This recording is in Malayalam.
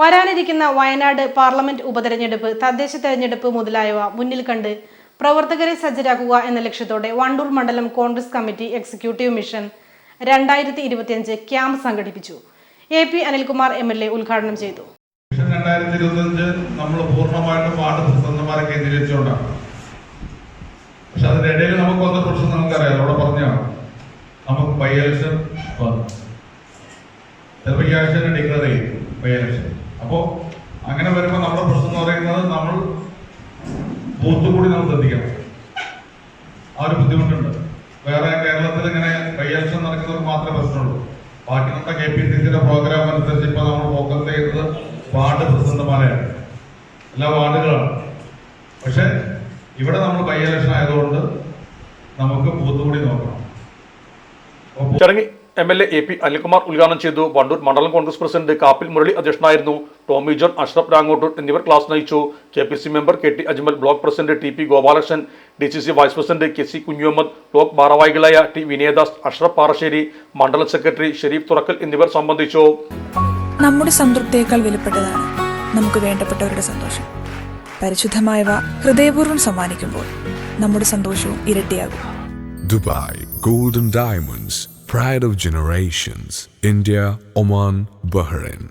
വരാനിരിക്കുന്ന വയനാട് പാർലമെന്റ് ഉപതെരഞ്ഞെടുപ്പ്, തദ്ദേശ തെരഞ്ഞെടുപ്പ് മുതലായവ മുന്നിൽ കണ്ട് പ്രവർത്തകരെ സജ്ജരാക്കുക എന്ന ലക്ഷ്യത്തോടെ വണ്ടൂർ മണ്ഡലം Congress committee executive mission 2025 camp സംഘടിപ്പിച്ചു. AP അനിൽകുമാർ MLA ഉദ്ഘാടനം ചെയ്തു. മിഷൻ 2025 നമ്മൾ പൂർണ്ണമായിട്ടും വാർഡ് പ്രസിഡന്റുമാരെ കേന്ദ്രീകരിച്ചുകൊണ്ടാണ്. പക്ഷെ അതിന്റെ ഇടയിൽ നമുക്ക് വന്ന പ്രശ്നം നമുക്കറിയാം. അവിടെ പറഞ്ഞാണ് നമുക്ക് ബൈ ഇലക്ഷൻ ചിലപ്പോൾ ഈ ആഴ്ച തന്നെ ഡിക്ലെയർ ചെയ്യും ബൈ ഇലക്ഷൻ. അപ്പോൾ അങ്ങനെ വരുമ്പോൾ നമ്മുടെ പ്രശ്നം എന്ന് പറയുന്നത് നമ്മൾ ബൂത്ത് കൂടി നമ്മൾ ശ്രദ്ധിക്കണം. ആ ഒരു ബുദ്ധിമുട്ടുണ്ട്. വേറെ കേരളത്തിൽ ഇങ്ങനെ ബൈ ഇലക്ഷൻ നടക്കുന്നവർക്ക് മാത്രമേ പ്രശ്നമുള്ളൂ. ബാക്കി നമ്മുടെ KPCCയുടെ പ്രോഗ്രാം അനുസരിച്ച് ഇപ്പോൾ നമ്മൾ ഫോക്കസ് ചെയ്യുന്നത് വാർഡ് പ്രസിഡന്റുമാരെയാണ്, എല്ലാ വാർഡുകളാണ്. പക്ഷെ ഇവിടെ നമ്മൾ ബൈ ഇലക്ഷൻ ആയതുകൊണ്ട് നമുക്ക് ബൂത്ത് കൂടി നോക്കണം. ചടങ്ങിൽ MLA AP അനിൽകുമാർ ഉദ്ഘാടനം ചെയ്തു. വണ്ടൂർ മണ്ഡലം കോൺഗ്രസ് പ്രസിഡന്റ് കാപ്പിൽ മുരളി അധ്യക്ഷനായിരുന്നു. ടോമി ജോൺ, അഷ്റഫ് രാങ്ങോട്ടൂർ എന്നിവർ ക്ലാസ് നയിച്ചു. KPC member KT Ajmal, block president TP Gopalakrishnan, DCC vice president KC Kunhumuhammed, block ഭാരവാഹികളായ T വിനയദാസ്, അഷ്റഫ് പാറശ്ശേരി, മണ്ഡലം സെക്രട്ടറി ഷെരീഫ് തുറക്കൽ എന്നിവർ സംബന്ധിച്ചു. നമ്മുടെ സംതൃപ്തിയേക്കാൾ വിലപ്പെട്ടതാണ് നമുക്ക് വേണ്ടപ്പെട്ടവരുടെ സന്തോഷം. പരിശുദ്ധമായവ ഹൃദയപൂർവ്വം സമ്മാനിക്കുമ്പോൾ നമ്മുടെ സന്തോഷവും ഇരട്ടിയാകും. Dubai Golden Diamonds, Pride of Generations, India, Oman, Bahrain.